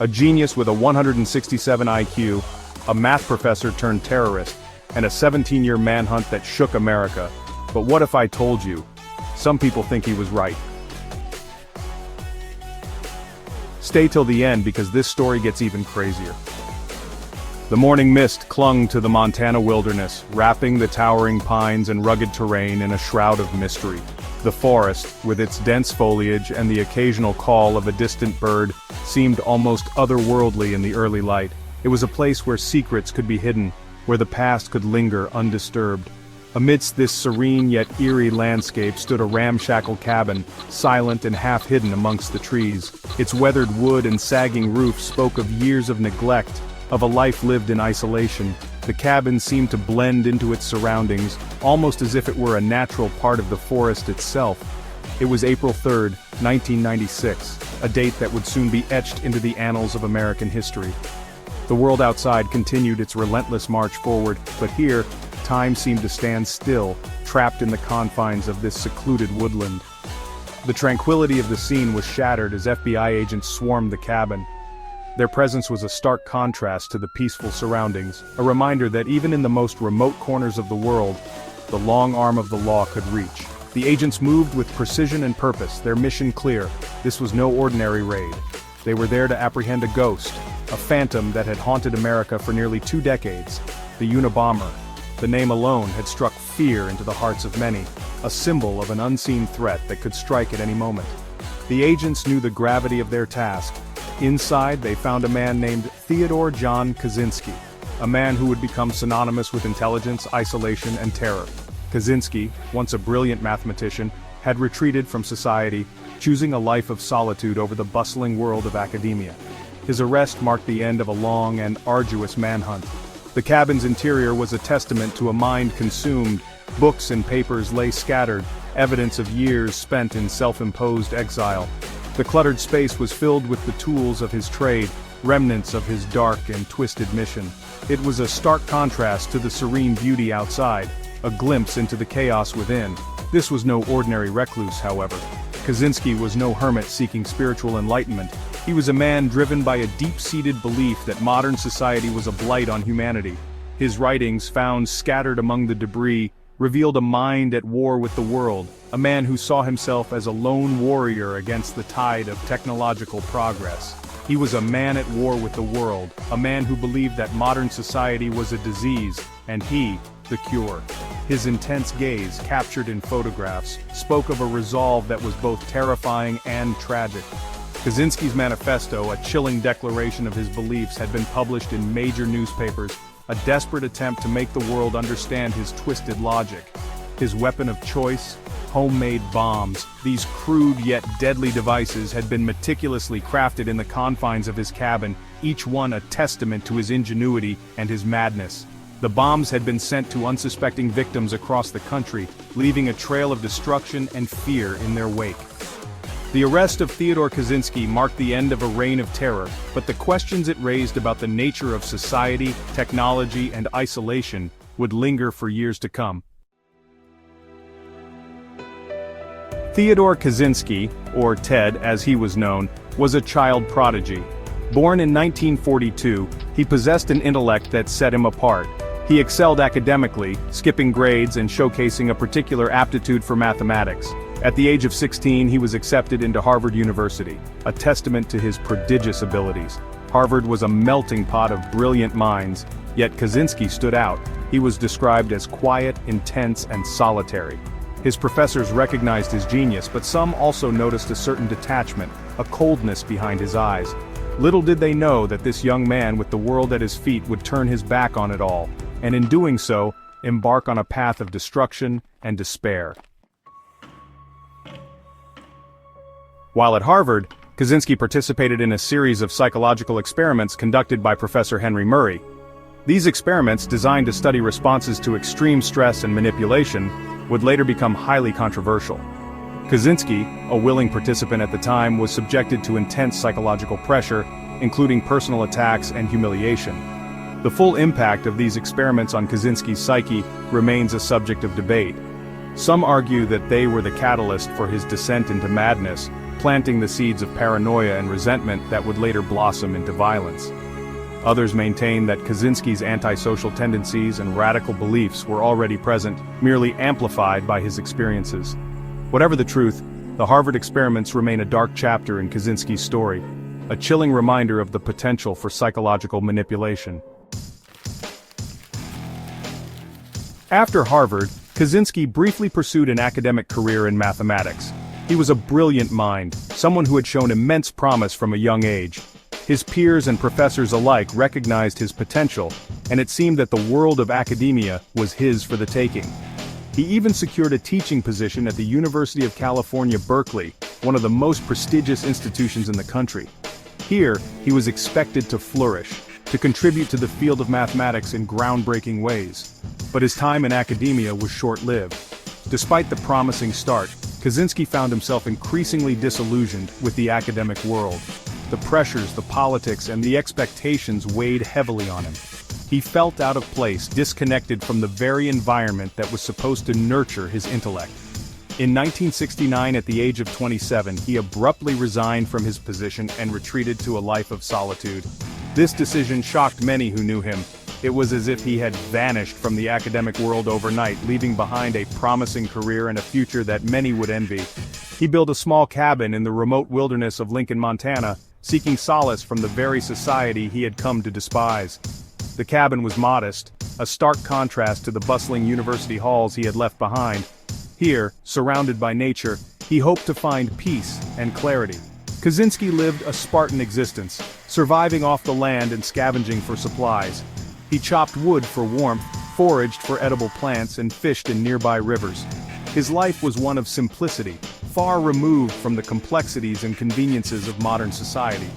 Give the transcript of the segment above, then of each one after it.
A genius with a 167 IQ, a math professor turned terrorist, and a 17-year manhunt that shook America. But what if I told you? Some people think he was right. Stay till the end because this story gets even crazier. The morning mist clung to the Montana wilderness, wrapping the towering pines and rugged terrain in a shroud of mystery. The forest, with its dense foliage and the occasional call of a distant bird, seemed almost otherworldly in the early light. It was a place where secrets could be hidden, where the past could linger undisturbed. Amidst this serene yet eerie landscape stood a ramshackle cabin, silent and half-hidden amongst the trees. Its weathered wood and sagging roof spoke of years of neglect, of a life lived in isolation. The cabin seemed to blend into its surroundings, almost as if it were a natural part of the forest itself. It was April 3, 1996, a date that would soon be etched into the annals of American history. The world outside continued its relentless march forward, but here, time seemed to stand still, trapped in the confines of this secluded woodland. The tranquility of the scene was shattered as FBI agents swarmed the cabin. Their presence was a stark contrast to the peaceful surroundings, a reminder that even in the most remote corners of the world, the long arm of the law could reach. The agents moved with precision and purpose, their mission clear. This was no ordinary raid. They were there to apprehend a ghost, a phantom that had haunted America for nearly 2 decades, the Unabomber. The name alone had struck fear into the hearts of many, a symbol of an unseen threat that could strike at any moment. The agents knew the gravity of their task. Inside, they found a man named Theodore John Kaczynski, a man who would become synonymous with intelligence, isolation, and terror. Kaczynski, once a brilliant mathematician, had retreated from society, choosing a life of solitude over the bustling world of academia. His arrest marked the end of a long and arduous manhunt. The cabin's interior was a testament to a mind consumed. Books and papers lay scattered, evidence of years spent in self-imposed exile. The cluttered space was filled with the tools of his trade, remnants of his dark and twisted mission. It was a stark contrast to the serene beauty outside, a glimpse into the chaos within. This was no ordinary recluse, however. Kaczynski was no hermit seeking spiritual enlightenment. He was a man driven by a deep-seated belief that modern society was a blight on humanity. His writings, found scattered among the debris, revealed a mind at war with the world, a man who saw himself as a lone warrior against the tide of technological progress. He was a man at war with the world, a man who believed that modern society was a disease, and he, the cure. His intense gaze, captured in photographs, spoke of a resolve that was both terrifying and tragic. Kaczynski's manifesto, a chilling declaration of his beliefs, had been published in major newspapers, a desperate attempt to make the world understand his twisted logic. His weapon of choice? Homemade bombs. These crude yet deadly devices had been meticulously crafted in the confines of his cabin, each one a testament to his ingenuity and his madness. The bombs had been sent to unsuspecting victims across the country, leaving a trail of destruction and fear in their wake. The arrest of Theodore Kaczynski marked the end of a reign of terror, but the questions it raised about the nature of society, technology, and isolation would linger for years to come. Theodore Kaczynski, or Ted as he was known, was a child prodigy. Born in 1942, he possessed an intellect that set him apart. He excelled academically, skipping grades and showcasing a particular aptitude for mathematics. At the age of 16, he was accepted into Harvard University, a testament to his prodigious abilities. Harvard was a melting pot of brilliant minds, yet Kaczynski stood out. He was described as quiet, intense, and solitary. His professors recognized his genius, but some also noticed a certain detachment, a coldness behind his eyes. Little did they know that this young man with the world at his feet would turn his back on it all, and in doing so, embark on a path of destruction and despair. While at Harvard, Kaczynski participated in a series of psychological experiments conducted by Professor Henry Murray. These experiments, designed to study responses to extreme stress and manipulation, would later become highly controversial. Kaczynski, a willing participant at the time, was subjected to intense psychological pressure, including personal attacks and humiliation. The full impact of these experiments on Kaczynski's psyche remains a subject of debate. Some argue that they were the catalyst for his descent into madness, planting the seeds of paranoia and resentment that would later blossom into violence. Others maintain that Kaczynski's antisocial tendencies and radical beliefs were already present, merely amplified by his experiences. Whatever the truth, the Harvard experiments remain a dark chapter in Kaczynski's story, a chilling reminder of the potential for psychological manipulation. After Harvard, Kaczynski briefly pursued an academic career in mathematics. He was a brilliant mind, someone who had shown immense promise from a young age. His peers and professors alike recognized his potential, and it seemed that the world of academia was his for the taking. He even secured a teaching position at the University of California, Berkeley, one of the most prestigious institutions in the country. Here, he was expected to flourish, to contribute to the field of mathematics in groundbreaking ways. But his time in academia was short-lived. Despite the promising start, Kaczynski found himself increasingly disillusioned with the academic world. The pressures, the politics, and the expectations weighed heavily on him. He felt out of place, disconnected from the very environment that was supposed to nurture his intellect. In 1969, at the age of 27, he abruptly resigned from his position and retreated to a life of solitude. This decision shocked many who knew him. It was as if he had vanished from the academic world overnight, leaving behind a promising career and a future that many would envy. He built a small cabin in the remote wilderness of Lincoln, Montana, seeking solace from the very society he had come to despise. The cabin was modest, a stark contrast to the bustling university halls he had left behind. Here, surrounded by nature, he hoped to find peace and clarity. Kaczynski lived a Spartan existence, surviving off the land and scavenging for supplies. He chopped wood for warmth, foraged for edible plants, and fished in nearby rivers. His life was one of simplicity, far removed from the complexities and conveniences of modern society.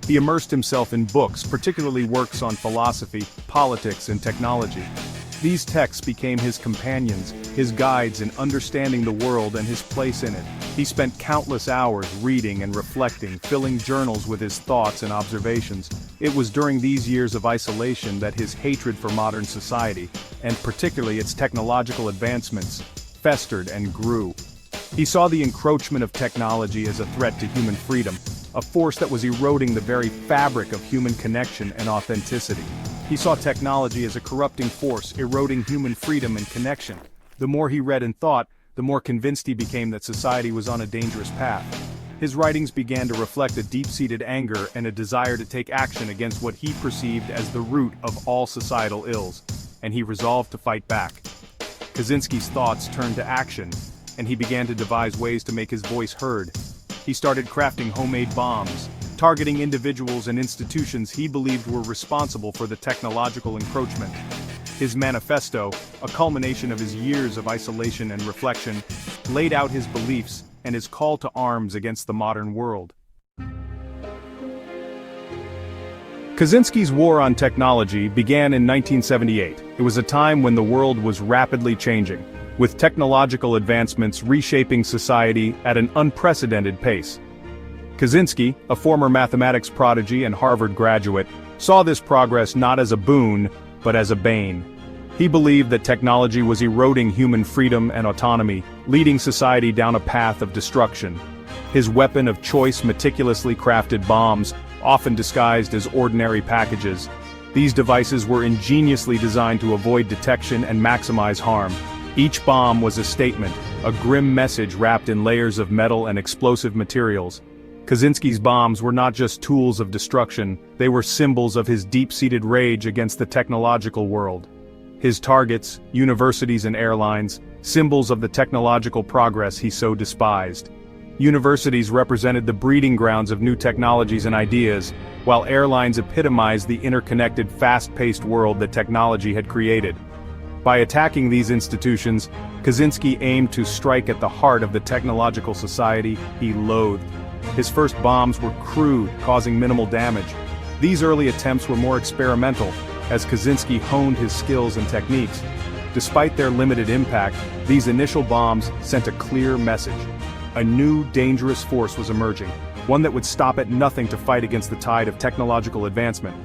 He immersed himself in books, particularly works on philosophy, politics, and technology. These texts became his companions, his guides in understanding the world and his place in it. He spent countless hours reading and reflecting, filling journals with his thoughts and observations. It was during these years of isolation that his hatred for modern society, and particularly its technological advancements, festered and grew. He saw the encroachment of technology as a threat to human freedom, a force that was eroding the very fabric of human connection and authenticity. He saw technology as a corrupting force, eroding human freedom and connection. The more he read and thought, the more convinced he became that society was on a dangerous path. His writings began to reflect a deep-seated anger and a desire to take action against what he perceived as the root of all societal ills, and he resolved to fight back. Kaczynski's thoughts turned to action, and he began to devise ways to make his voice heard. He started crafting homemade bombs, targeting individuals and institutions he believed were responsible for the technological encroachment. His manifesto, a culmination of his years of isolation and reflection, laid out his beliefs and his call to arms against the modern world. Kaczynski's war on technology began in 1978. It was a time when the world was rapidly changing, with technological advancements reshaping society at an unprecedented pace. Kaczynski, a former mathematics prodigy and Harvard graduate, saw this progress not as a boon, but as a bane. He believed that technology was eroding human freedom and autonomy, leading society down a path of destruction. His weapon of choice, meticulously crafted bombs, often disguised as ordinary packages. These devices were ingeniously designed to avoid detection and maximize harm. Each bomb was a statement, a grim message wrapped in layers of metal and explosive materials. Kaczynski's bombs were not just tools of destruction, they were symbols of his deep-seated rage against the technological world. His targets, universities and airlines, symbols of the technological progress he so despised. Universities represented the breeding grounds of new technologies and ideas, while airlines epitomized the interconnected, fast-paced world that technology had created. By attacking these institutions, Kaczynski aimed to strike at the heart of the technological society he loathed. His first bombs were crude, causing minimal damage. These early attempts were more experimental, as Kaczynski honed his skills and techniques. Despite their limited impact, these initial bombs sent a clear message. A new, dangerous force was emerging, one that would stop at nothing to fight against the tide of technological advancement.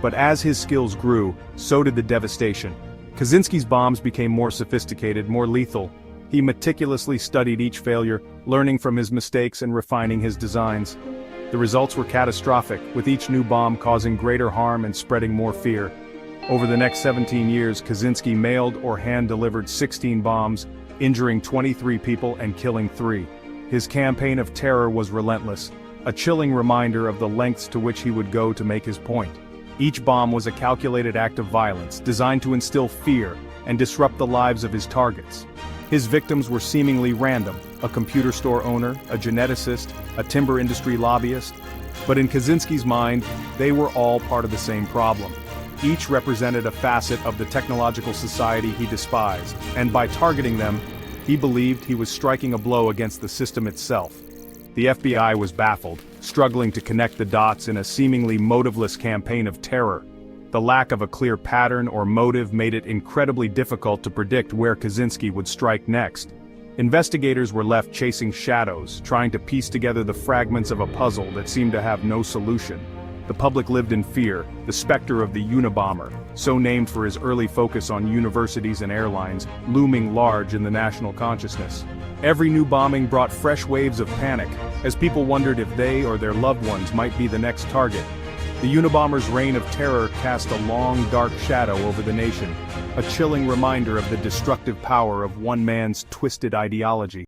But as his skills grew, so did the devastation. Kaczynski's bombs became more sophisticated, more lethal. He meticulously studied each failure, learning from his mistakes and refining his designs. The results were catastrophic, with each new bomb causing greater harm and spreading more fear. Over the next 17 years, Kaczynski mailed or hand-delivered 16 bombs, injuring 23 people and killing 3. His campaign of terror was relentless, a chilling reminder of the lengths to which he would go to make his point. Each bomb was a calculated act of violence, designed to instill fear and disrupt the lives of his targets. His victims were seemingly random, a computer store owner, a geneticist, a timber industry lobbyist. But in Kaczynski's mind, they were all part of the same problem. Each represented a facet of the technological society he despised, and by targeting them, he believed he was striking a blow against the system itself. The FBI was baffled, struggling to connect the dots in a seemingly motiveless campaign of terror. The lack of a clear pattern or motive made it incredibly difficult to predict where Kaczynski would strike next. Investigators were left chasing shadows, trying to piece together the fragments of a puzzle that seemed to have no solution. The public lived in fear, the specter of the Unabomber, so named for his early focus on universities and airlines, looming large in the national consciousness. Every new bombing brought fresh waves of panic, as people wondered if they or their loved ones might be the next target. The Unabomber's reign of terror cast a long, dark shadow over the nation, a chilling reminder of the destructive power of one man's twisted ideology.